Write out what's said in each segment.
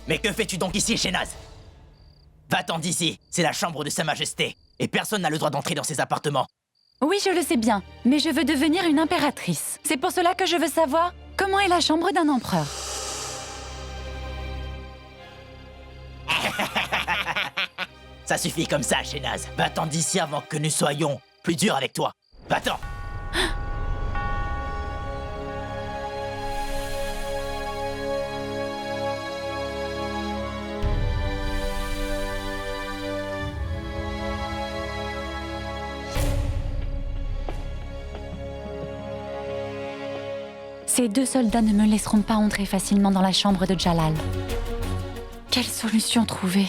Mais que fais-tu donc ici, Shehnaz? Va-t'en d'ici, c'est la chambre de Sa Majesté, et personne n'a le droit d'entrer dans ces appartements. Oui, je le sais bien, mais je veux devenir une impératrice. C'est pour cela que je veux savoir comment est la chambre d'un empereur. Ça suffit comme ça, Shehnaz. Va-t'en d'ici avant que nous soyons plus durs avec toi. Va-t'en! Ces 2 soldats ne me laisseront pas entrer facilement dans la chambre de Jalal. Quelle solution trouver?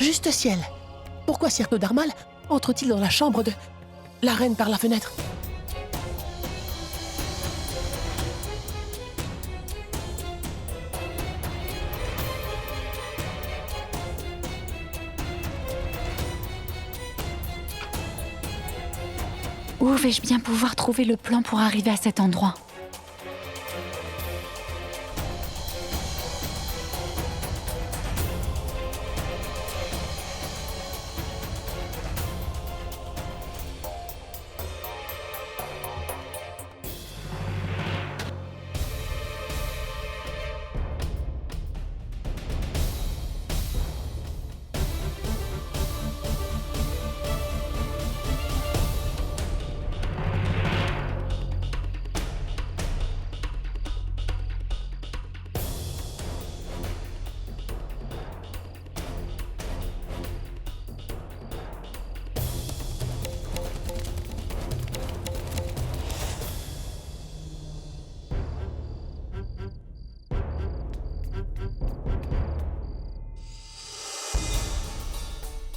Juste ciel. Pourquoi Sir Darmal entre-t-il dans la chambre de la reine par la fenêtre? Où vais-je bien pouvoir trouver le plan pour arriver à cet endroit?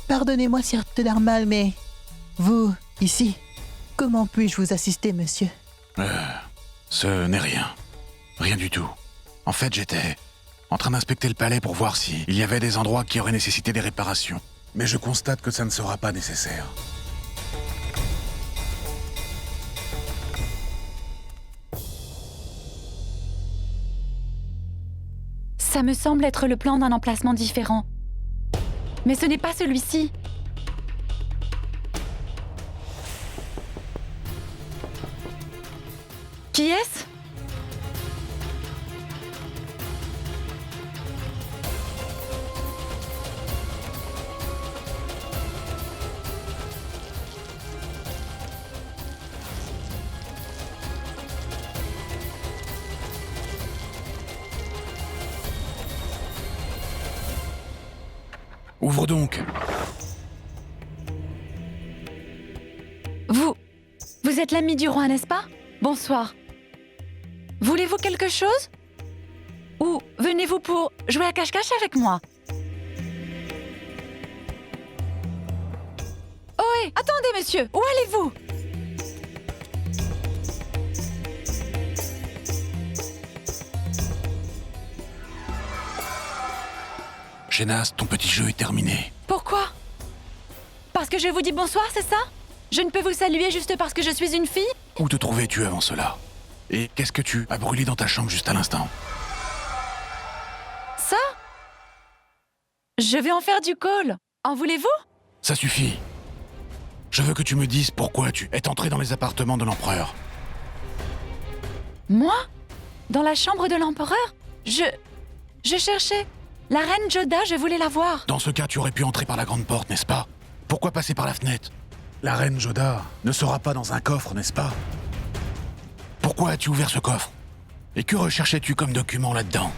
Pardonnez-moi, Sir Darmal, mais vous, ici, comment puis-je vous assister, monsieur? Ce n'est rien. Rien du tout. En fait, j'étais en train d'inspecter le palais pour voir s'il y avait des endroits qui auraient nécessité des réparations. Mais je constate que ça ne sera pas nécessaire. Ça me semble être le plan d'un emplacement différent. Mais ce n'est pas celui-ci. Qui est-ce? Ouvre donc. Vous êtes l'ami du roi, n'est-ce pas? Bonsoir. Voulez-vous quelque chose? Ou venez-vous pour jouer à cache-cache avec moi? Ohé, attendez, monsieur! Où allez-vous? Shehnaz, ton petit jeu est terminé. Pourquoi? Parce que je vous dis bonsoir, c'est ça? Je ne peux vous saluer juste parce que je suis une fille? Où te trouvais-tu avant cela? Et qu'est-ce que tu as brûlé dans ta chambre juste à l'instant? Ça? Je vais en faire du col. En voulez-vous? Ça suffit. Je veux que tu me dises pourquoi tu es entré dans les appartements de l'empereur. Moi? Dans la chambre de l'empereur? Je cherchais. La reine Joda, je voulais la voir. Dans ce cas, tu aurais pu entrer par la grande porte, n'est-ce pas? Pourquoi passer par la fenêtre? La reine Joda ne sera pas dans un coffre, n'est-ce pas? Pourquoi as-tu ouvert ce coffre? Et que recherchais-tu comme document là-dedans?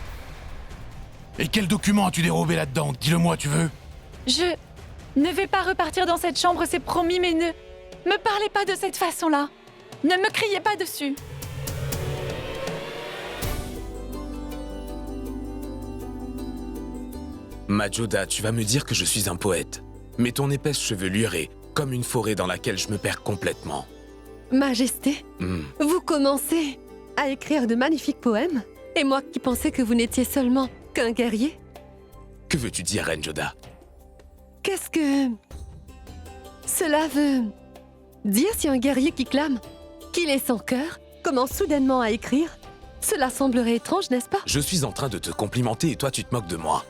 Et quel document as-tu dérobé là-dedans? Dis-le-moi, tu veux? Je ne vais pas repartir dans cette chambre, c'est promis, mais ne me parlez pas de cette façon-là. Ne me criez pas dessus. Majoda, tu vas me dire que je suis un poète. Mais ton épaisse chevelure est comme une forêt dans laquelle je me perds complètement. Majesté, vous commencez à écrire de magnifiques poèmes? Et moi qui pensais que vous n'étiez seulement qu'un guerrier? Que veux-tu dire, Reine Joda? Qu'est-ce que... cela veut dire si un guerrier qui clame qu'il est sans cœur commence soudainement à écrire? Cela semblerait étrange, n'est-ce pas? Je suis en train de te complimenter et toi tu te moques de moi.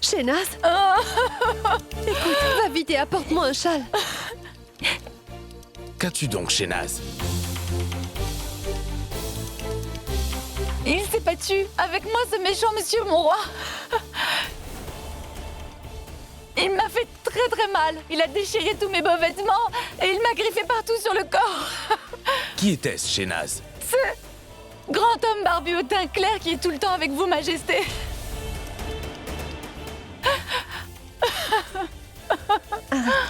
Shehnaz? Écoute, va vite et apporte-moi un châle. Qu'as-tu donc, Shehnaz? Il s'est battu avec moi, ce méchant monsieur, mon roi. Il m'a fait très mal. Il a déchiré tous mes beaux vêtements et il m'a griffé partout sur le corps. Qui était-ce, Shehnaz? Ce grand homme barbu au teint clair qui est tout le temps avec vous, Majesté.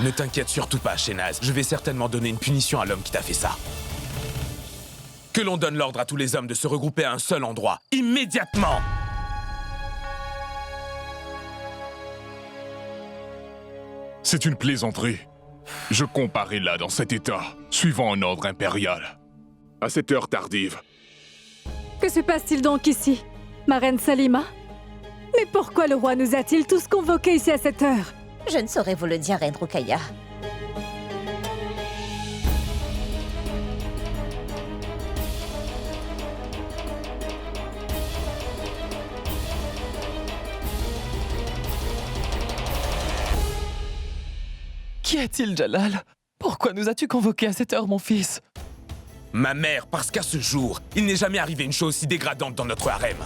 Ne t'inquiète surtout pas, Shehnaz. Je vais certainement donner une punition à l'homme qui t'a fait ça. Que l'on donne l'ordre à tous les hommes de se regrouper à un seul endroit, immédiatement! C'est une plaisanterie. Je comparais là dans cet état, suivant un ordre impérial. À cette heure tardive. Que se passe-t-il donc ici, ma reine Salima? Mais pourquoi le roi nous a-t-il tous convoqués ici à cette heure? Je ne saurais vous le dire, Reine Rukaya. Qu'y a-t-il, Jalal? Pourquoi nous as-tu convoqués à cette heure, mon fils? Ma mère, parce qu'à ce jour, il n'est jamais arrivé une chose si dégradante dans notre harem.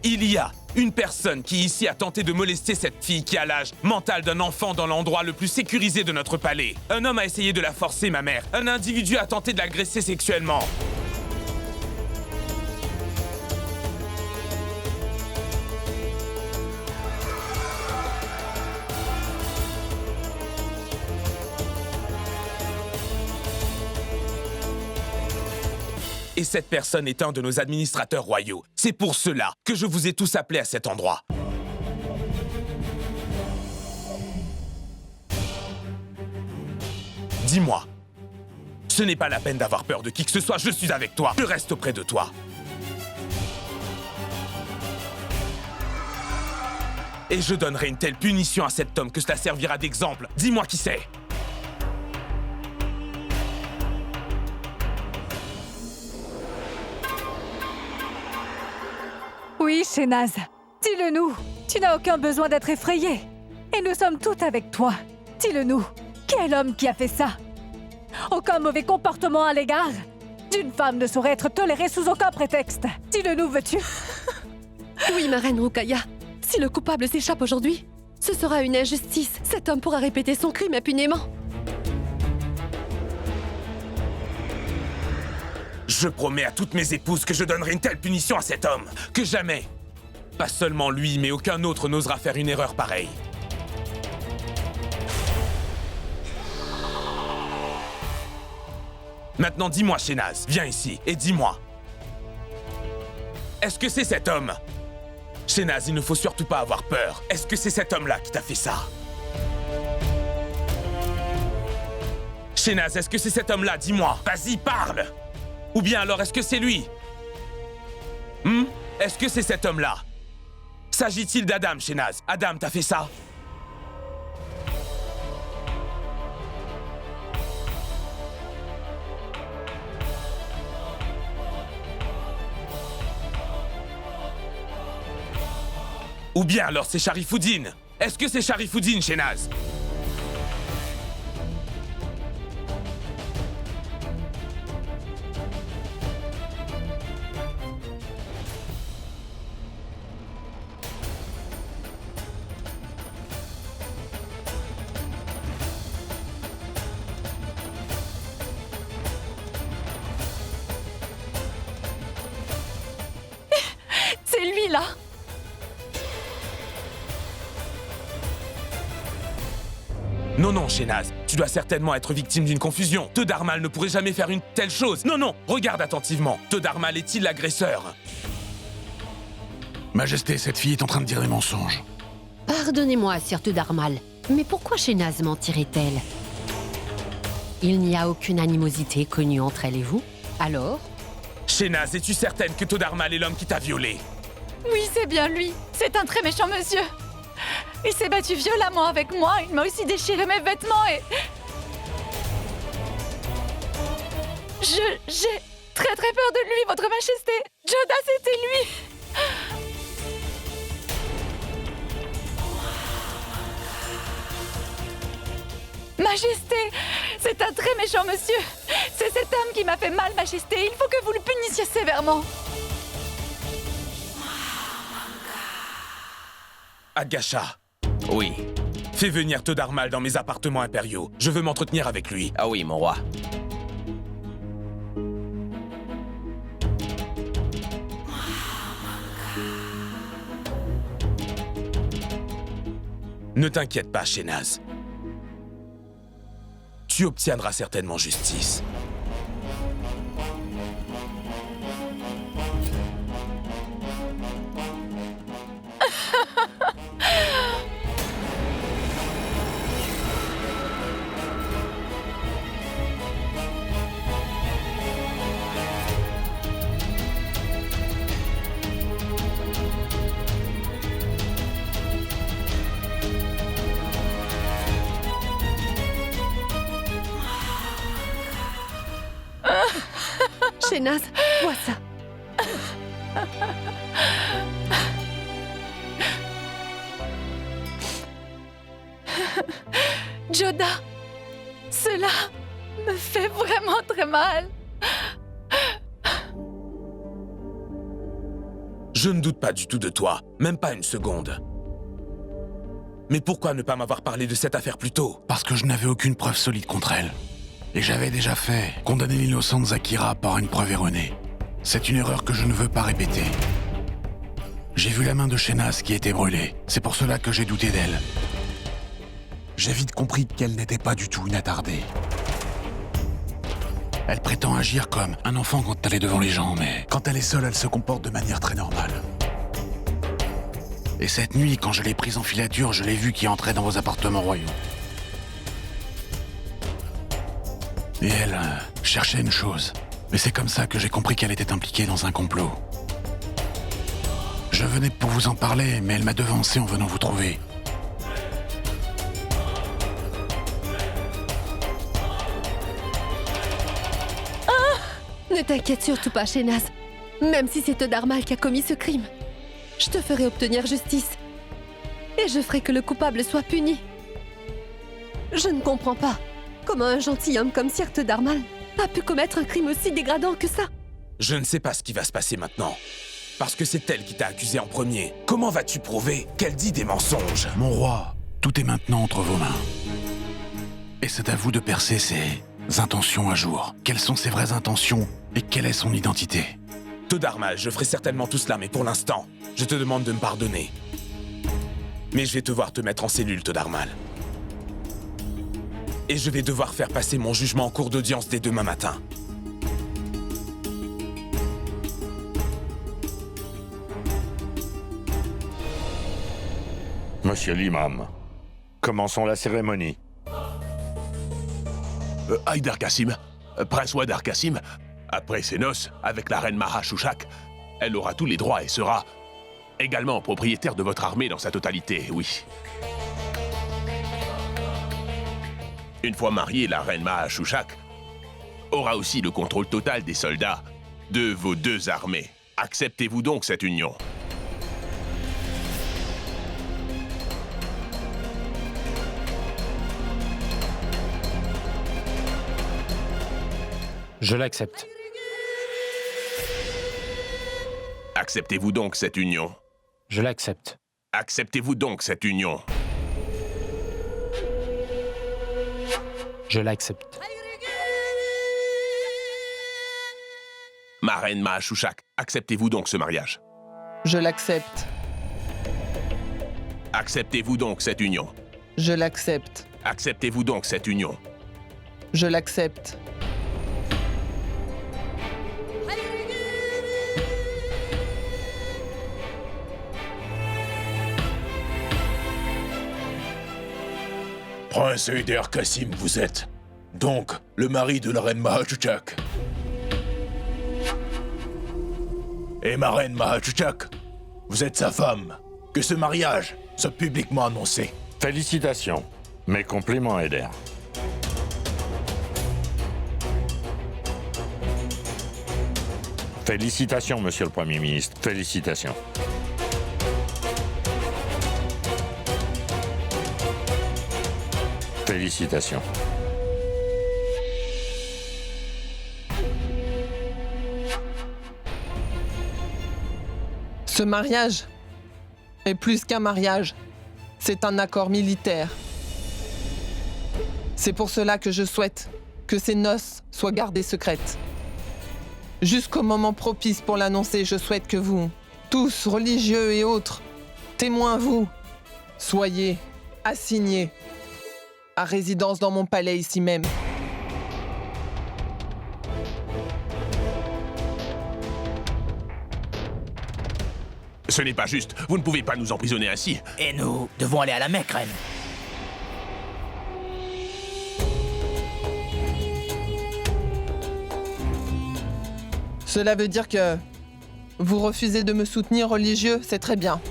Il y a une personne qui ici a tenté de molester cette fille qui a l'âge mental d'un enfant dans l'endroit le plus sécurisé de notre palais. Un homme a essayé de la forcer, ma mère. Un individu a tenté de l'agresser sexuellement. Et cette personne est un de nos administrateurs royaux. C'est pour cela que je vous ai tous appelés à cet endroit. Dis-moi, ce n'est pas la peine d'avoir peur de qui que ce soit, je suis avec toi. Je reste auprès de toi. Et je donnerai une telle punition à cet homme que cela servira d'exemple. Dis-moi qui c'est. Oui, Shehnaz, dis-le-nous. Tu n'as aucun besoin d'être effrayé. Et nous sommes toutes avec toi. Dis-le-nous. Qui est l'homme qui a fait ça? Aucun mauvais comportement à l'égard d'une femme ne saurait être toléré sous aucun prétexte. Dis-le-nous, veux-tu? Oui, ma reine Rukaya. Si le coupable s'échappe aujourd'hui, ce sera une injustice. Cet homme pourra répéter son crime impunément. Je promets à toutes mes épouses que je donnerai une telle punition à cet homme que jamais, pas seulement lui, mais aucun autre n'osera faire une erreur pareille. Maintenant, dis-moi, Shehnaz, viens ici et dis-moi. Est-ce que c'est cet homme? Shehnaz, il ne faut surtout pas avoir peur. Est-ce que c'est cet homme-là qui t'a fait ça? Shehnaz, est-ce que c'est cet homme-là? Dis-moi. Vas-y, parle! Ou bien alors, est-ce que c'est lui? Est-ce que c'est cet homme-là? S'agit-il d'Adam, Shehnaz? Adam t'a fait ça? Ou bien alors c'est Sharifuddin? Est-ce que c'est Sharifuddin, Shehnaz? là? Non, non, Shehnaz, tu dois certainement être victime d'une confusion. Teudarmal ne pourrait jamais faire une telle chose. Non, non, regarde attentivement. Teudarmal est-il l'agresseur? Majesté, cette fille est en train de dire des mensonges. Pardonnez-moi, Sir Teudarmal, mais pourquoi Shehnaz mentirait-elle? Il n'y a aucune animosité connue entre elle et vous, alors? Shehnaz, es-tu certaine que Teudarmal est l'homme qui t'a violée? Oui, c'est bien lui. C'est un très méchant monsieur. Il s'est battu violemment avec moi. Il m'a aussi déchiré mes vêtements et... J'ai très peur de lui, votre majesté. Joda, c'était lui. Majesté, c'est un très méchant monsieur. C'est cet homme qui m'a fait mal, Majesté. Il faut que vous le punissiez sévèrement. Agasha, Oui. fais venir Teudarmal dans mes appartements impériaux. Je veux m'entretenir avec lui. Ah oui, mon roi. Ne t'inquiète pas, Shehnaz. Tu obtiendras certainement justice. Shehnaz, vois ça. Joda, cela me fait vraiment très mal. Je ne doute pas du tout de toi, même pas une seconde. Mais pourquoi ne pas m'avoir parlé de cette affaire plus tôt? Parce que je n'avais aucune preuve solide contre elle. Et j'avais déjà fait condamner l'innocente Zakira par une preuve erronée. C'est une erreur que je ne veux pas répéter. J'ai vu la main de Shehnaz qui était brûlée. C'est pour cela que j'ai douté d'elle. J'ai vite compris qu'elle n'était pas du tout une attardée. Elle prétend agir comme un enfant quand elle est devant les gens, mais quand elle est seule, elle se comporte de manière très normale. Et cette nuit, quand je l'ai prise en filature, je l'ai vue qui entrait dans vos appartements royaux. Et elle cherchait une chose. Mais c'est comme ça que j'ai compris qu'elle était impliquée dans un complot. Je venais pour vous en parler, mais elle m'a devancé en venant vous trouver. Ne t'inquiète surtout pas, Shehnaz. Même si c'est Teudarmal qui a commis ce crime, je te ferai obtenir justice. Et je ferai que le coupable soit puni. Je ne comprends pas comment un gentilhomme comme Sir Teudarmal a pu commettre un crime aussi dégradant que ça. Je ne sais pas ce qui va se passer maintenant. Parce que c'est elle qui t'a accusé en premier. Comment vas-tu prouver qu'elle dit des mensonges? Mon roi, tout est maintenant entre vos mains. Et c'est à vous de percer ses intentions à jour. Quelles sont ses vraies intentions et quelle est son identité? Teudarmal, je ferai certainement tout cela, mais pour l'instant, je te demande de me pardonner. Mais je vais devoir te mettre en cellule, Teudarmal. Et je vais devoir faire passer mon jugement en cours d'audience dès demain matin. Monsieur l'imam, commençons la cérémonie. Haïdar Kassim, prince Wadar Kassim, après ses noces avec la reine Maha Shushak, elle aura tous les droits et sera également propriétaire de votre armée dans sa totalité, oui. Une fois mariée, la reine Maha Shushak aura aussi le contrôle total des soldats de vos deux armées. Acceptez-vous donc cette union? Je l'accepte. Acceptez-vous donc cette union? Je l'accepte. Acceptez-vous donc cette union? Je l'accepte. Ma reine Maha Shushak, acceptez-vous donc ce mariage? Je l'accepte. Acceptez-vous donc cette union. Je l'accepte. Acceptez-vous donc cette union. Je l'accepte. Prince Heider Kassim, vous êtes donc le mari de la reine Mahachouchak. Et ma reine Mahachouchak, vous êtes sa femme. Que ce mariage soit publiquement annoncé. Félicitations. Mes compliments, Heider. Félicitations, monsieur le Premier ministre. Félicitations. Félicitations. Ce mariage est plus qu'un mariage. C'est un accord militaire. C'est pour cela que je souhaite que ces noces soient gardées secrètes. Jusqu'au moment propice pour l'annoncer, je souhaite que vous, tous, religieux et autres, témoins vous, soyez assignés à résidence dans mon palais ici même. Ce n'est pas juste. Vous ne pouvez pas nous emprisonner ainsi. Et nous devons aller à la Mecque, reine. Cela veut dire que vous refusez de me soutenir, religieux, c'est très bien.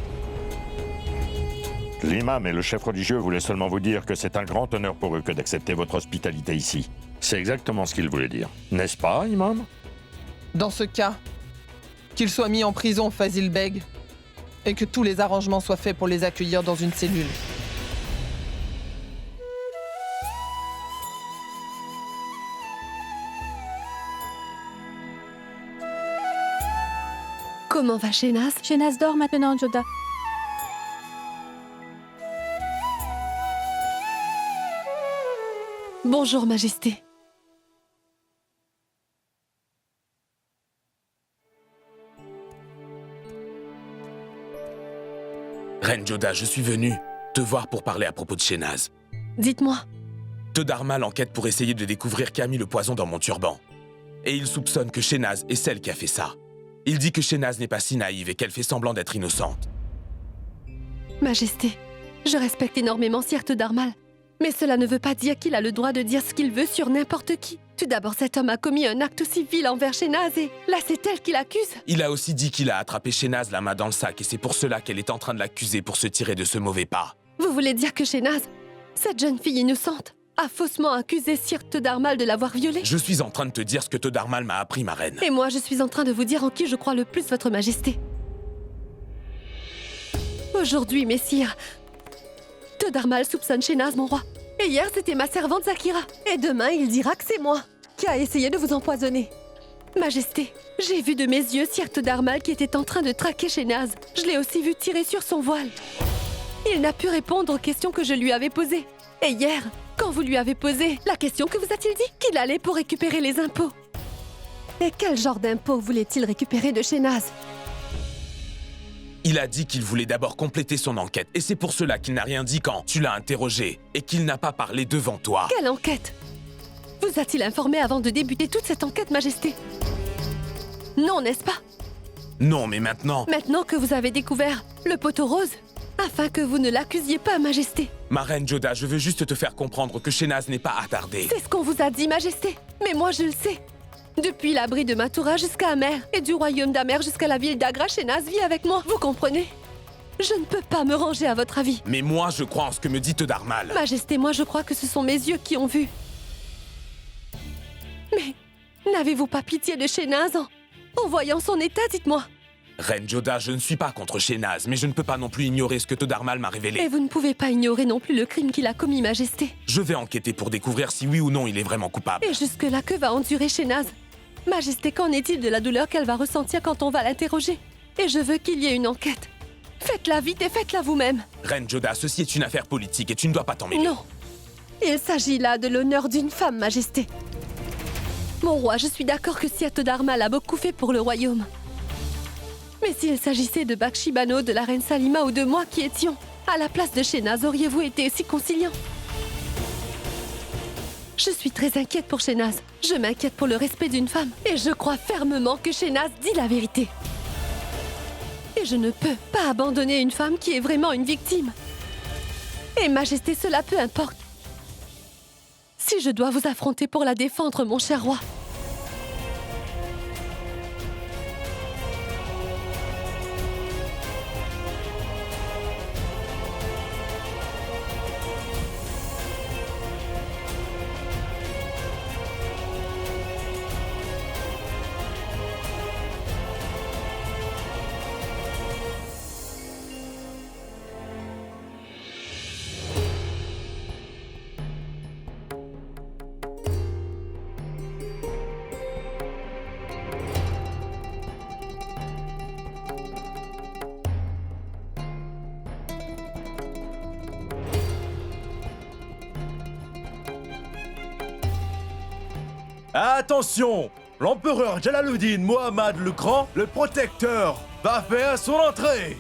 L'imam et le chef religieux voulaient seulement vous dire que c'est un grand honneur pour eux que d'accepter votre hospitalité ici. C'est exactement ce qu'ils voulaient dire. N'est-ce pas, imam? Dans ce cas, qu'il soit mis en prison, Fazil Beg, et que tous les arrangements soient faits pour les accueillir dans une cellule. Comment va Shehnaz? Shehnaz dort maintenant, Joda. Bonjour, Majesté. Reine Joda, je suis venu te voir pour parler à propos de Shehnaz. Dites-moi. Teudarmal enquête pour essayer de découvrir qui a mis le poison dans mon turban. Et il soupçonne que Shehnaz est celle qui a fait ça. Il dit que Shehnaz n'est pas si naïve et qu'elle fait semblant d'être innocente. Majesté, je respecte énormément Sir Teudarmal, mais cela ne veut pas dire qu'il a le droit de dire ce qu'il veut sur n'importe qui. Tout d'abord, cet homme a commis un acte aussi vil envers Shehnaz et là, c'est elle qui l'accuse. Il a aussi dit qu'il a attrapé Shehnaz la main dans le sac et c'est pour cela qu'elle est en train de l'accuser pour se tirer de ce mauvais pas. Vous voulez dire que Shehnaz, cette jeune fille innocente, a faussement accusé Sir Teudarmal de l'avoir violée? Je suis en train de te dire ce que Teudarmal m'a appris, ma reine. Et moi, je suis en train de vous dire en qui je crois le plus, votre majesté. Aujourd'hui, messire, Teudarmal soupçonne Shehnaz, mon roi. Et hier, c'était ma servante Zakira. Et demain, il dira que c'est moi qui a essayé de vous empoisonner. Majesté, j'ai vu de mes yeux Sir Teudarmal qui était en train de traquer Shehnaz. Je l'ai aussi vu tirer sur son voile. Il n'a pu répondre aux questions que je lui avais posées. Et hier, quand vous lui avez posé la question, que vous a-t-il dit? Qu'il allait pour récupérer les impôts. Et quel genre d'impôts voulait-il récupérer de Shehnaz? Il a dit qu'il voulait d'abord compléter son enquête et c'est pour cela qu'il n'a rien dit quand tu l'as interrogé et qu'il n'a pas parlé devant toi. Quelle enquête? Vous a-t-il informé avant de débuter toute cette enquête, Majesté? Non, n'est-ce pas? Non, mais maintenant... Maintenant que vous avez découvert le poteau rose, afin que vous ne l'accusiez pas, Majesté. Ma reine Joda, je veux juste te faire comprendre que Shehnaz n'est pas attardé. C'est ce qu'on vous a dit, Majesté. Mais moi, je le sais. Depuis l'abri de Mathura jusqu'à Amer, et du royaume d'Amer jusqu'à la ville d'Agra, Shehnaz vit avec moi. Vous comprenez? Je ne peux pas me ranger à votre avis. Mais moi, je crois en ce que me dit Teudarmal. Majesté, moi, je crois que ce sont mes yeux qui ont vu. Mais n'avez-vous pas pitié de Shehnaz en voyant son état, dites-moi? Reine Joda, je ne suis pas contre Shehnaz, mais je ne peux pas non plus ignorer ce que Teudarmal m'a révélé. Et vous ne pouvez pas ignorer non plus le crime qu'il a commis, Majesté. Je vais enquêter pour découvrir si oui ou non il est vraiment coupable. Et jusque-là, que va endurer Shehnaz? Majesté, qu'en est-il de la douleur qu'elle va ressentir quand on va l'interroger? Et je veux qu'il y ait une enquête. Faites-la vite et faites-la vous-même. Reine Joda, ceci est une affaire politique et tu ne dois pas t'en mêler. Non. Il s'agit là de l'honneur d'une femme, Majesté. Mon roi, je suis d'accord que Sir Teudarmal a beaucoup fait pour le royaume. Mais s'il s'agissait de Bakshi Bano, de la reine Salima ou de moi qui étions à la place de Shehnaz, auriez-vous été si conciliant? Je suis très inquiète pour Shehnaz. Je m'inquiète pour le respect d'une femme. Et je crois fermement que Shehnaz dit la vérité. Et je ne peux pas abandonner une femme qui est vraiment une victime. Et Majesté, cela peu importe. Si je dois vous affronter pour la défendre, mon cher roi. Attention! L'empereur Jalaluddin Mohammad le Grand, le protecteur, va faire son entrée!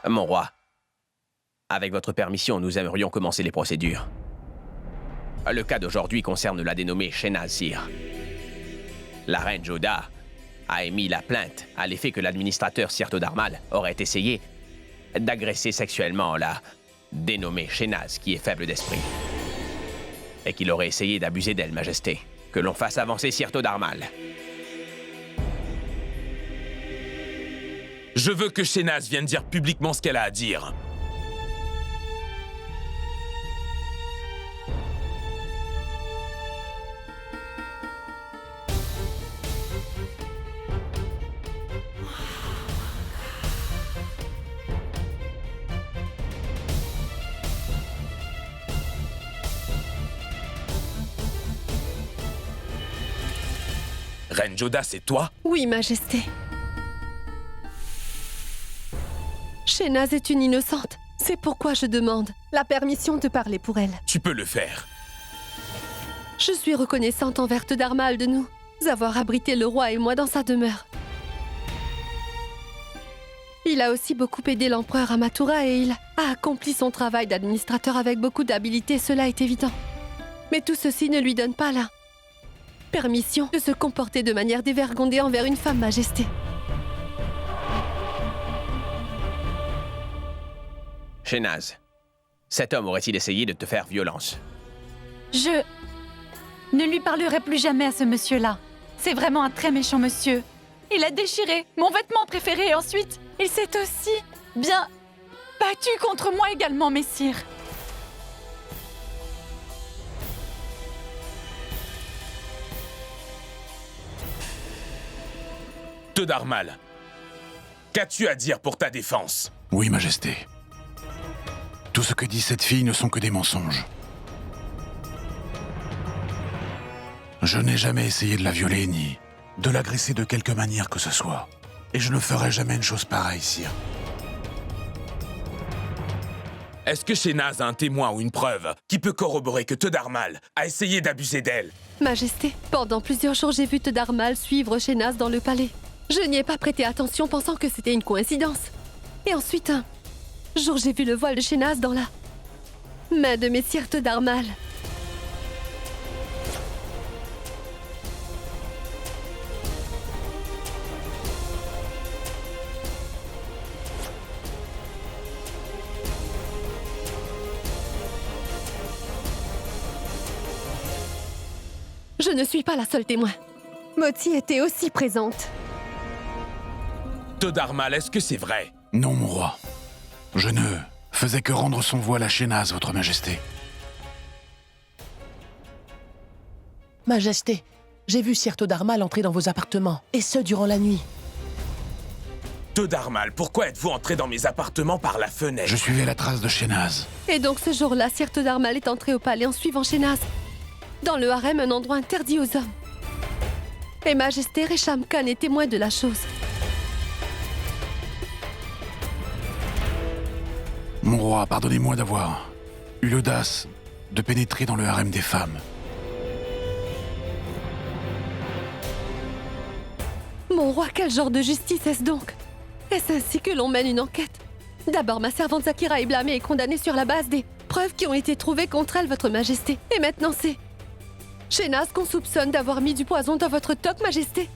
Mon roi, avec votre permission, nous aimerions commencer les procédures. Le cas d'aujourd'hui concerne la dénommée Shehnaz, sire. La reine Joda a émis la plainte à l'effet que l'administrateur Sirto Dharmal aurait essayé d'agresser sexuellement la dénommée Shehnaz, qui est faible d'esprit. Et qu'il aurait essayé d'abuser d'elle, Majesté. Que l'on fasse avancer Sirto Dharmal. Je veux que Shehnaz vienne dire publiquement ce qu'elle a à dire. Reine Joda, c'est toi? Oui, Majesté. Shehnaz est une innocente. C'est pourquoi je demande la permission de parler pour elle. Tu peux le faire. Je suis reconnaissante envers Dharmal de nous avoir abrité le roi et moi dans sa demeure. Il a aussi beaucoup aidé l'empereur Amatura et il a accompli son travail d'administrateur avec beaucoup d'habileté, cela est évident. Mais tout ceci ne lui donne pas la permission de se comporter de manière dévergondée envers une femme, Majesté. Shehnaz, cet homme aurait-il essayé de te faire violence? Je ne lui parlerai plus jamais à ce monsieur-là. C'est vraiment un très méchant monsieur. Il a déchiré mon vêtement préféré et ensuite, il s'est aussi bien battu contre moi également, messire. Dharmal, qu'as-tu à dire pour ta défense? Oui, Majesté. Tout ce que dit cette fille ne sont que des mensonges. Je n'ai jamais essayé de la violer ni de l'agresser de quelque manière que ce soit. Et je ne ferai jamais une chose pareille, sire. Est-ce que Shehnaz a un témoin ou une preuve qui peut corroborer que Dharmal a essayé d'abuser d'elle? Majesté, pendant plusieurs jours, j'ai vu Dharmal suivre Shehnaz dans le palais. Je n'y ai pas prêté attention pensant que c'était une coïncidence. Et ensuite, un jour, j'ai vu le voile de Shehnaz dans la main de messire Dharmal. Je ne suis pas la seule témoin. Moti était aussi présente. Dharmal, est-ce que c'est vrai? Non, mon roi. Je ne faisais que rendre son voile à Shehnaz, votre Majesté. Majesté, j'ai vu Sirto Dharmal entrer dans vos appartements, et ce durant la nuit. Dharmal, pourquoi êtes-vous entré dans mes appartements par la fenêtre? Je suivais la trace de Shehnaz. Et donc ce jour-là, Sirto Dharmal est entré au palais en suivant Shehnaz. Dans le harem, un endroit interdit aux hommes. Et Majesté Resham Khan est témoin de la chose. Mon roi, pardonnez-moi d'avoir eu l'audace de pénétrer dans le harem des femmes. Mon roi, quel genre de justice est-ce donc? Est-ce ainsi que l'on mène une enquête? D'abord, ma servante Zakira est blâmée et condamnée sur la base des preuves qui ont été trouvées contre elle, votre majesté. Et maintenant, c'est Shehnaz qu'on soupçonne d'avoir mis du poison dans votre toque, majesté.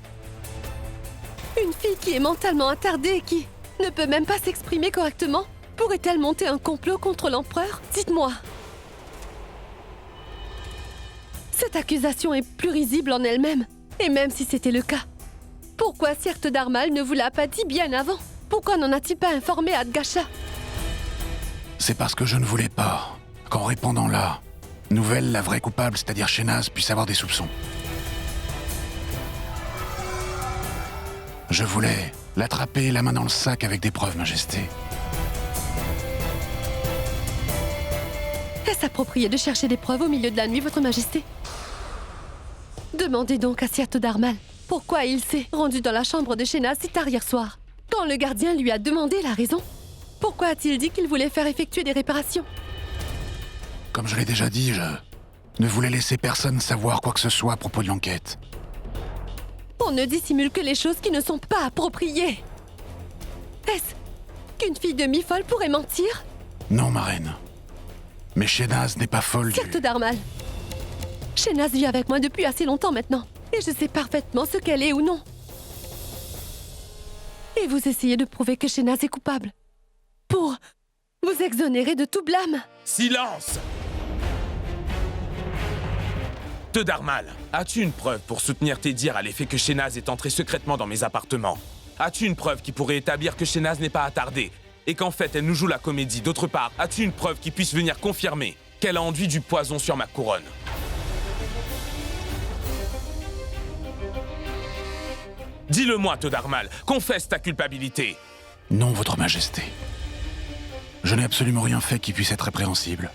Une fille qui est mentalement attardée et qui ne peut même pas s'exprimer correctement. Pourrait-elle monter un complot contre l'empereur? Dites-moi. Cette accusation est plus risible en elle-même. Et même si c'était le cas, pourquoi Sire Darmal ne vous l'a pas dit bien avant? Pourquoi n'en a-t-il pas informé Adgasha? C'est parce que je ne voulais pas qu'en répandant la nouvelle, la vraie coupable, c'est-à-dire Shehnaz, puisse avoir des soupçons. Je voulais l'attraper la main dans le sac avec des preuves, majesté. Est-ce approprié de chercher des preuves au milieu de la nuit, votre majesté? Demandez donc à Sire Darmal pourquoi il s'est rendu dans la chambre de Shehnaz si tard hier soir. Quand le gardien lui a demandé la raison, pourquoi a-t-il dit qu'il voulait faire effectuer des réparations? Comme je l'ai déjà dit, je ne voulais laisser personne savoir quoi que ce soit à propos de l'enquête. On ne dissimule que les choses qui ne sont pas appropriées. Est-ce qu'une fille demi-folle pourrait mentir? Non, ma reine. Mais Shehnaz n'est pas folle Sire Darmal, Shehnaz vit avec moi depuis assez longtemps maintenant. Et je sais parfaitement ce qu'elle est ou non. Et vous essayez de prouver que Shehnaz est coupable. Pour vous exonérer de tout blâme. Silence! Darmal, as-tu une preuve pour soutenir tes dires à l'effet que Shehnaz est entrée secrètement dans mes appartements? As-tu une preuve qui pourrait établir que Shehnaz n'est pas attardée et qu'en fait elle nous joue la comédie? D'autre part, as-tu une preuve qui puisse venir confirmer qu'elle a enduit du poison sur ma couronne? Dis-le-moi, Darmal, confesse ta culpabilité. Non, votre majesté. Je n'ai absolument rien fait qui puisse être répréhensible.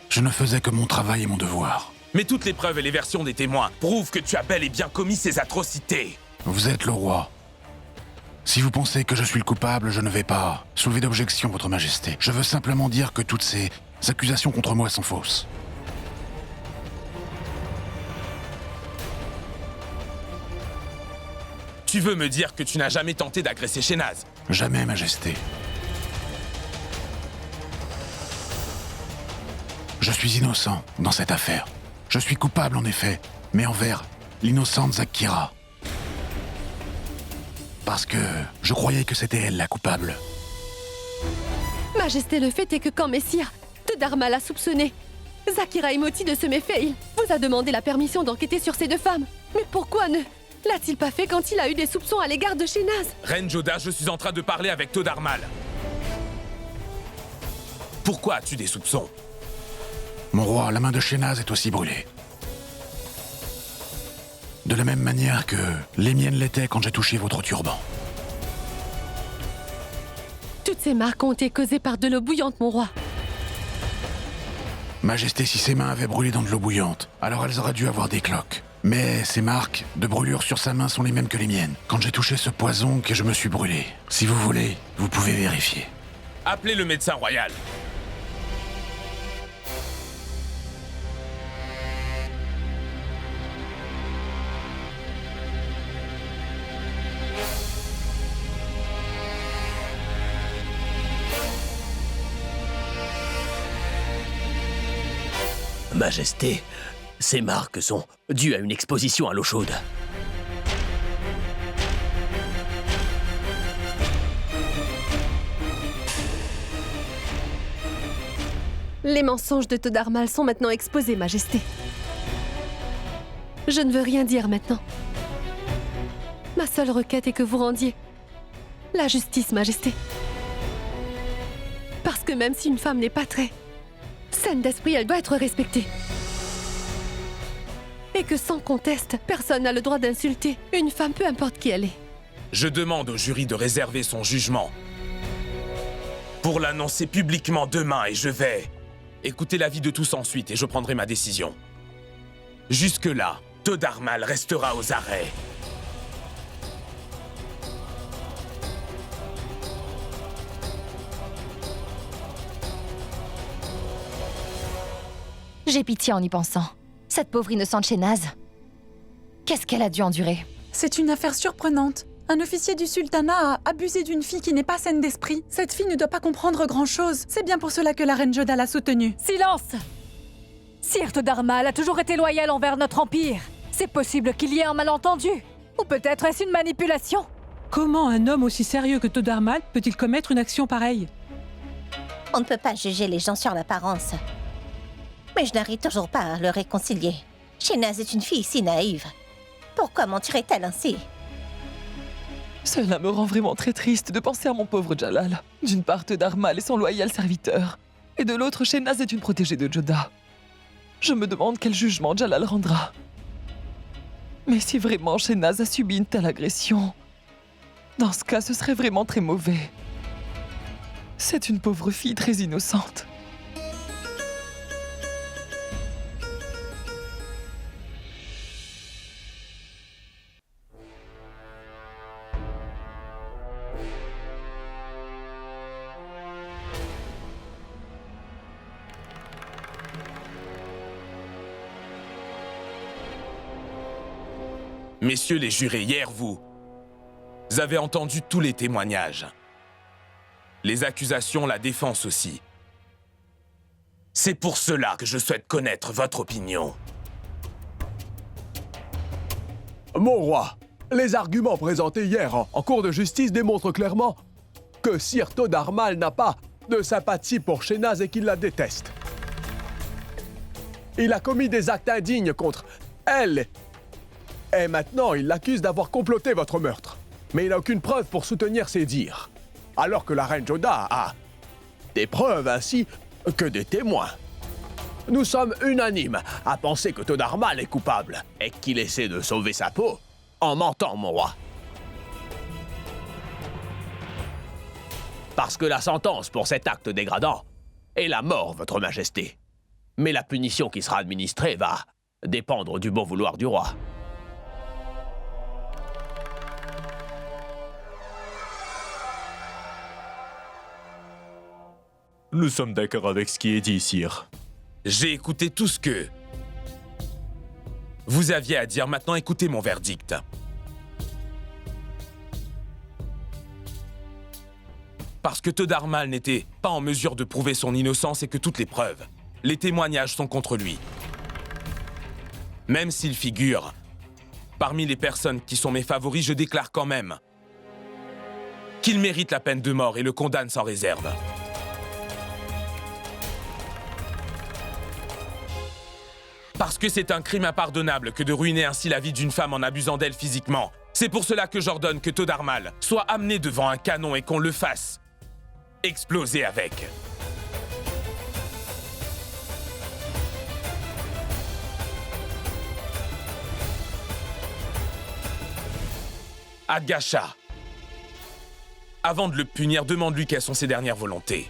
Je ne faisais que mon travail et mon devoir. Mais toutes les preuves et les versions des témoins prouvent que tu as bel et bien commis ces atrocités. Vous êtes le roi. Si vous pensez que je suis le coupable, je ne vais pas soulever d'objection, votre majesté. Je veux simplement dire que toutes ces accusations contre moi sont fausses. Tu veux me dire que tu n'as jamais tenté d'agresser Shehnaz? Jamais, majesté. Je suis innocent dans cette affaire. Je suis coupable, en effet, mais envers l'innocente Zakira. Parce que je croyais que c'était elle la coupable. Majesté, le fait est que quand Messire Darmal a soupçonné Zakira Imoti de ce méfait, il vous a demandé la permission d'enquêter sur ces deux femmes. Mais pourquoi ne l'a-t-il pas fait quand il a eu des soupçons à l'égard de Shehnaz? Reine Jodah, je suis en train de parler avec Darmal. Pourquoi as-tu des soupçons? Mon roi, la main de Shehnaz est aussi brûlée. De la même manière que les miennes l'étaient quand j'ai touché votre turban. Toutes ces marques ont été causées par de l'eau bouillante, mon roi. Majesté, si ses mains avaient brûlé dans de l'eau bouillante, alors elles auraient dû avoir des cloques. Mais ces marques de brûlure sur sa main sont les mêmes que les miennes. Quand j'ai touché ce poison, que je me suis brûlé. Si vous voulez, vous pouvez vérifier. Appelez le médecin royal. Majesté, ces marques sont dues à une exposition à l'eau chaude. Les mensonges de Darmal sont maintenant exposés, Majesté. Je ne veux rien dire maintenant. Ma seule requête est que vous rendiez la justice, Majesté. Parce que même si une femme n'est pas très saine d'esprit, elle doit être respectée. Et que sans conteste, personne n'a le droit d'insulter une femme, peu importe qui elle est. Je demande au jury de réserver son jugement pour l'annoncer publiquement demain et je vais écouter l'avis de tous ensuite et je prendrai ma décision. Jusque-là, Darmal restera aux arrêts. J'ai pitié en y pensant. Cette pauvre innocente Shehnaz. Qu'est-ce qu'elle a dû endurer? C'est une affaire surprenante. Un officier du sultanat a abusé d'une fille qui n'est pas saine d'esprit. Cette fille ne doit pas comprendre grand-chose. C'est bien pour cela que la reine Jodah l'a soutenue. Silence! Sire Todarmal a toujours été loyal envers notre empire. C'est possible qu'il y ait un malentendu. Ou peut-être est-ce une manipulation? Comment un homme aussi sérieux que Todarmal peut-il commettre une action pareille? On ne peut pas juger les gens sur l'apparence. Mais je n'arrive toujours pas à le réconcilier. Shehnaz est une fille si naïve. Pourquoi mentirait-elle ainsi? Cela me rend vraiment très triste de penser à mon pauvre Jalal. D'une part, Todarmal est son loyal serviteur, et de l'autre, Shehnaz est une protégée de Jodah. Je me demande quel jugement Jalal rendra. Mais si vraiment Shehnaz a subi une telle agression, dans ce cas, ce serait vraiment très mauvais. C'est une pauvre fille très innocente. Messieurs les jurés, hier, vous avez entendu tous les témoignages. Les accusations, la défense aussi. C'est pour cela que je souhaite connaître votre opinion. Mon roi, les arguments présentés hier en cour de justice démontrent clairement que Sire Todarmal n'a pas de sympathie pour Shehnaz et qu'il la déteste. Il a commis des actes indignes contre elle. Et maintenant, il l'accuse d'avoir comploté votre meurtre. Mais il n'a aucune preuve pour soutenir ses dires. Alors que la reine Jodah a des preuves ainsi que des témoins. Nous sommes unanimes à penser que Todarmal est coupable et qu'il essaie de sauver sa peau en mentant, mon roi. Parce que la sentence pour cet acte dégradant est la mort, votre majesté. Mais la punition qui sera administrée va dépendre du bon vouloir du roi. Nous sommes d'accord avec ce qui est dit, sire. J'ai écouté tout ce que vous aviez à dire. Maintenant, écoutez mon verdict. Parce que Todarmal n'était pas en mesure de prouver son innocence et que toutes les preuves, les témoignages sont contre lui. Même s'il figure parmi les personnes qui sont mes favoris, je déclare quand même qu'il mérite la peine de mort et le condamne sans réserve. Parce que c'est un crime impardonnable que de ruiner ainsi la vie d'une femme en abusant d'elle physiquement. C'est pour cela que j'ordonne que Todarmal soit amené devant un canon et qu'on le fasse exploser avec. Adgasha, avant de le punir, demande-lui quelles sont ses dernières volontés.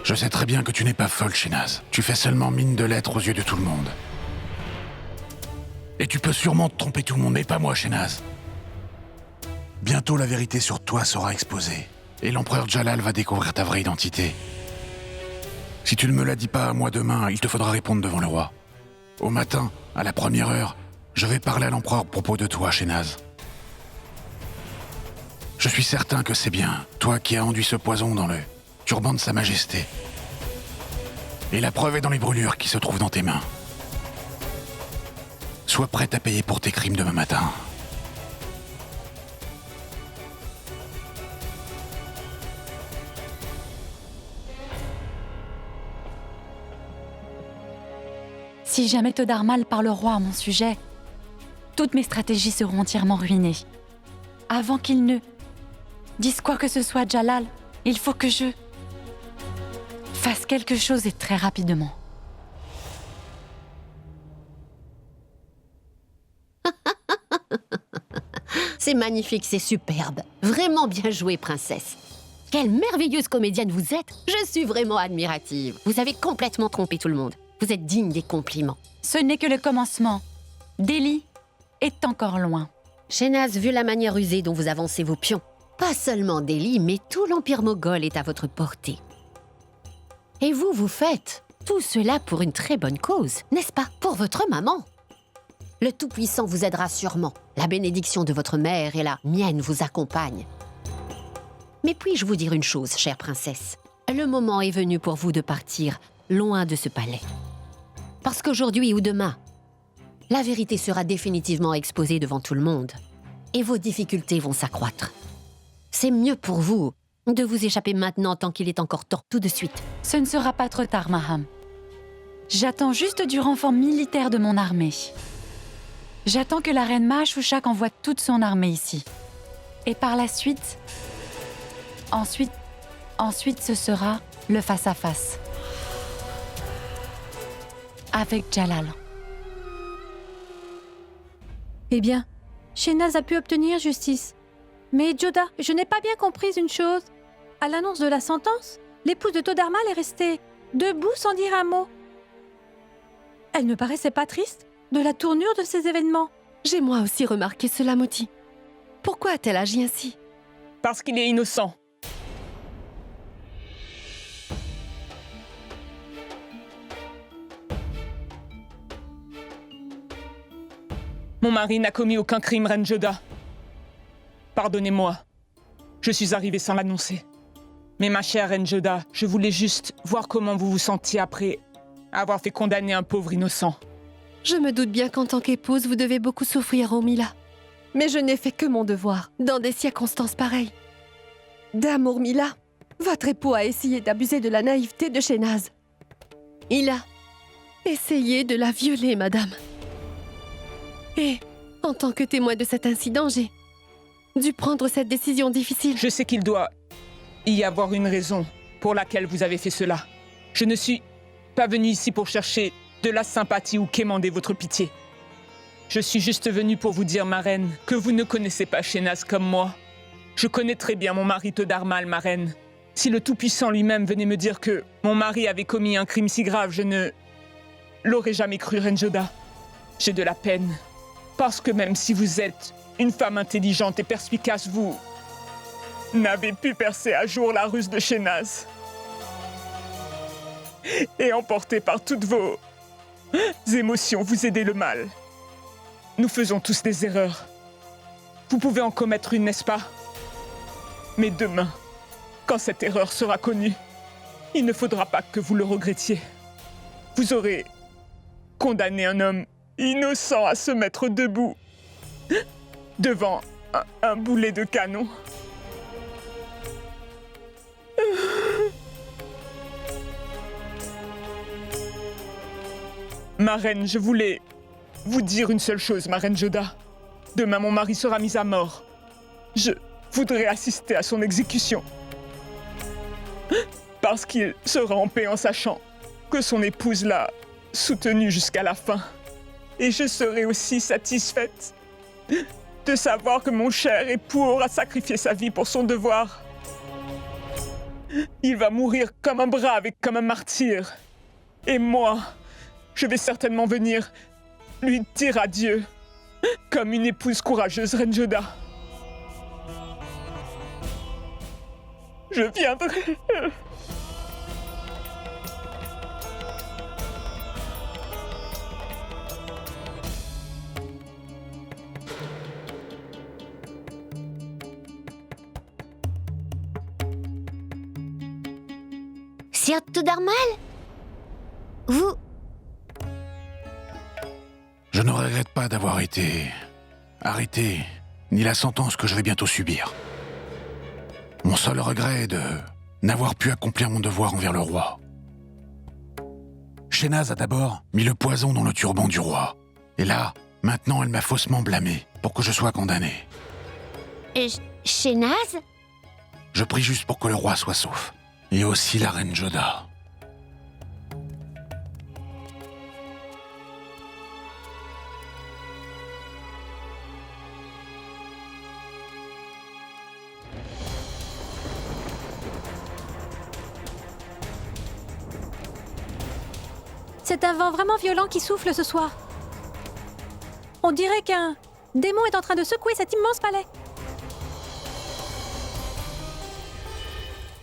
Je sais très bien que tu n'es pas folle, Shehnaz. Tu fais seulement mine de l'être aux yeux de tout le monde. Et tu peux sûrement te tromper tout le monde, mais pas moi, Shehnaz. Bientôt, la vérité sur toi sera exposée. Et l'empereur Jalal va découvrir ta vraie identité. Si tu ne me la dis pas à moi demain, il te faudra répondre devant le roi. Au matin, à la première heure, je vais parler à l'empereur à propos de toi, Shehnaz. Je suis certain que c'est bien, toi qui as enduit ce poison dans le turban de Sa Majesté. Et la preuve est dans les brûlures qui se trouvent dans tes mains. Sois prête à payer pour tes crimes demain matin. Si jamais Todarmal parle au roi à mon sujet, toutes mes stratégies seront entièrement ruinées. Avant qu'il ne dise quoi que ce soit à Jalal, il faut que je fasse quelque chose et très rapidement. magnifique, c'est superbe. Vraiment bien joué, princesse. Quelle merveilleuse comédienne vous êtes. Je suis vraiment admirative. Vous avez complètement trompé tout le monde. Vous êtes digne des compliments. Ce n'est que le commencement. Delhi est encore loin. Shehnaz, vu la manière usée dont vous avancez vos pions, pas seulement Delhi, mais tout l'Empire moghol est à votre portée. Et vous, vous faites tout cela pour une très bonne cause, n'est-ce pas? Pour votre maman. Le Tout-Puissant vous aidera sûrement. La bénédiction de votre mère et la mienne vous accompagnent. Mais puis-je vous dire une chose, chère princesse? Le moment est venu pour vous de partir loin de ce palais. Parce qu'aujourd'hui ou demain, la vérité sera définitivement exposée devant tout le monde et vos difficultés vont s'accroître. C'est mieux pour vous de vous échapper maintenant tant qu'il est encore temps, tout de suite. Ce ne sera pas trop tard, Maham. J'attends juste du renfort militaire de mon armée. J'attends que la reine Mahashushak envoie toute son armée ici. Et par la suite... Ensuite, ce sera le face-à-face. Avec Jalal. Eh bien, Shehnaz a pu obtenir justice. Mais Joda, je n'ai pas bien compris une chose. À l'annonce de la sentence, l'épouse de Todarmal est restée debout sans dire un mot. Elle ne paraissait pas triste de la tournure de ces événements. J'ai moi aussi remarqué cela, Moti. Pourquoi a-t-elle agi ainsi? Parce qu'il est innocent. Mon mari n'a commis aucun crime, Reine Joda. Pardonnez-moi. Je suis arrivée sans l'annoncer. Mais ma chère Reine Joda, je voulais juste voir comment vous vous sentiez après avoir fait condamner un pauvre innocent. Je me doute bien qu'en tant qu'épouse, vous devez beaucoup souffrir, Urmila. Mais je n'ai fait que mon devoir, dans des circonstances pareilles. Dame Urmila, votre époux a essayé d'abuser de la naïveté de Shehnaz. Il a essayé de la violer, madame. Et, en tant que témoin de cet incident, j'ai dû prendre cette décision difficile. Je sais qu'il doit y avoir une raison pour laquelle vous avez fait cela. Je ne suis pas venue ici pour chercher de la sympathie ou quémander votre pitié. Je suis juste venue pour vous dire, ma reine, que vous ne connaissez pas Shehnaz comme moi. Je connais très bien mon mari Todarmal, ma reine. Si le Tout-Puissant lui-même venait me dire que mon mari avait commis un crime si grave, je ne l'aurais jamais cru, Reine Joda. J'ai de la peine. Parce que même si vous êtes une femme intelligente et perspicace, vous n'avez pu percer à jour la ruse de Shehnaz. Et emporté par toutes vos émotions, vous aidez le mal. Nous faisons tous des erreurs. Vous pouvez en commettre une, n'est-ce pas? Mais demain, quand cette erreur sera connue, il ne faudra pas que vous le regrettiez. Vous aurez condamné un homme innocent à se mettre debout devant un boulet de canon. Ma reine, je voulais vous dire une seule chose, ma reine Joda. Demain, mon mari sera mis à mort. Je voudrais assister à son exécution. Parce qu'il sera en paix en sachant que son épouse l'a soutenu jusqu'à la fin. Et je serai aussi satisfaite de savoir que mon cher époux aura sacrifié sa vie pour son devoir. Il va mourir comme un brave et comme un martyr. Et moi, je vais certainement venir lui dire adieu, comme une épouse courageuse, Reine Joda. Je viendrai. Sir Todarmal? Vous... Je ne regrette pas d'avoir été arrêté, ni la sentence que je vais bientôt subir. Mon seul regret est de n'avoir pu accomplir mon devoir envers le roi. Shehnaz a d'abord mis le poison dans le turban du roi. Et là, maintenant, elle m'a faussement blâmé pour que je sois condamné. Et Shehnaz? Je prie juste pour que le roi soit sauf. Et aussi la reine Joda. C'est un vent vraiment violent qui souffle ce soir. On dirait qu'un démon est en train de secouer cet immense palais.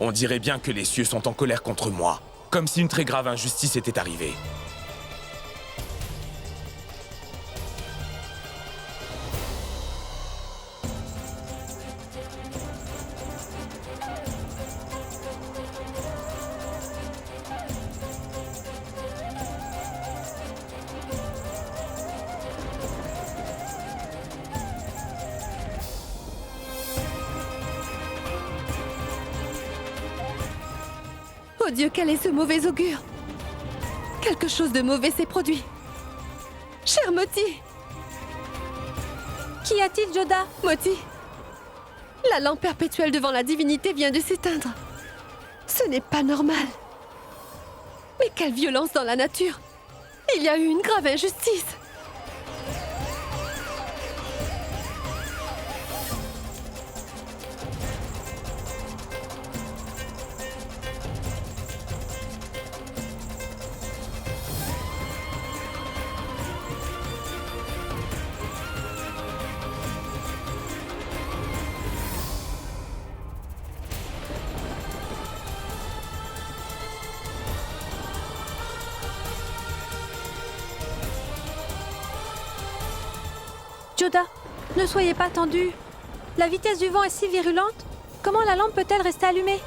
On dirait bien que les cieux sont en colère contre moi, comme si une très grave injustice était arrivée. Oh Dieu, quel est ce mauvais augure? Quelque chose de mauvais s'est produit. Cher Moti! Qu'y a-t-il, Joda? Moti, la lampe perpétuelle devant la divinité vient de s'éteindre. Ce n'est pas normal. Mais quelle violence dans la nature! Il y a eu une grave injustice. Joda, ne soyez pas tendu. La vitesse du vent est si virulente. Comment la lampe peut-elle rester allumée?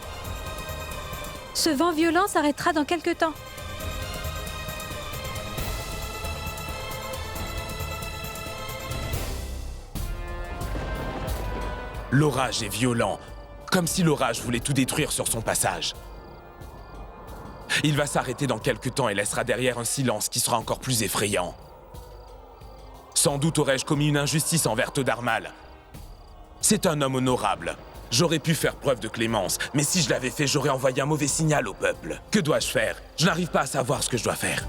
Ce vent violent s'arrêtera dans quelque temps. L'orage est violent, comme si l'orage voulait tout détruire sur son passage. Il va s'arrêter dans quelque temps et laissera derrière un silence qui sera encore plus effrayant. Sans doute aurais-je commis une injustice envers Toddarmal. C'est un homme honorable. J'aurais pu faire preuve de clémence, mais si je l'avais fait, j'aurais envoyé un mauvais signal au peuple. Que dois-je faire? Je n'arrive pas à savoir ce que je dois faire.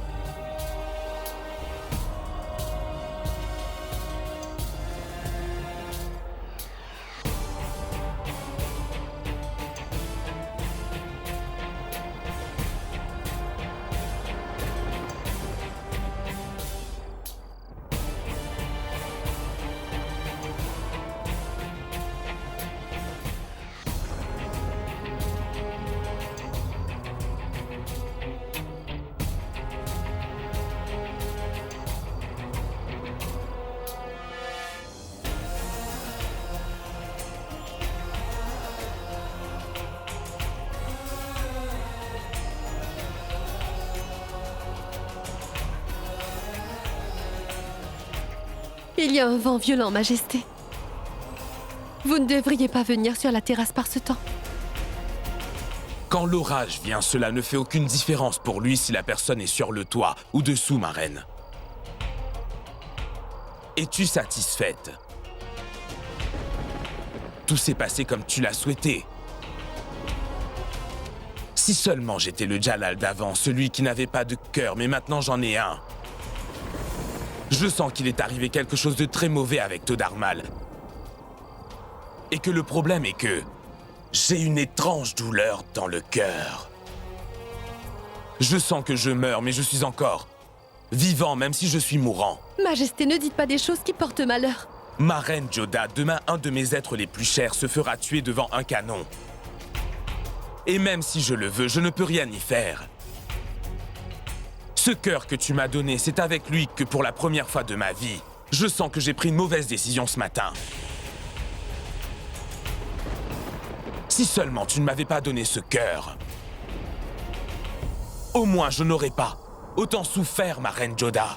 Il y a un vent violent, Majesté. Vous ne devriez pas venir sur la terrasse par ce temps. Quand l'orage vient, cela ne fait aucune différence pour lui si la personne est sur le toit ou dessous, ma reine. Es-tu satisfaite? Tout s'est passé comme tu l'as souhaité. Si seulement j'étais le Jalal d'avant, celui qui n'avait pas de cœur, mais maintenant j'en ai un. Je sens qu'il est arrivé quelque chose de très mauvais avec Toddarmal. Et que le problème est que j'ai une étrange douleur dans le cœur. Je sens que je meurs, mais je suis encore vivant, même si je suis mourant. Majesté, ne dites pas des choses qui portent malheur. Ma reine Joda, demain, un de mes êtres les plus chers se fera tuer devant un canon. Et même si je le veux, je ne peux rien y faire. Ce cœur que tu m'as donné, c'est avec lui que pour la première fois de ma vie, je sens que j'ai pris une mauvaise décision ce matin. Si seulement tu ne m'avais pas donné ce cœur, au moins je n'aurais pas autant souffert, ma reine Joda.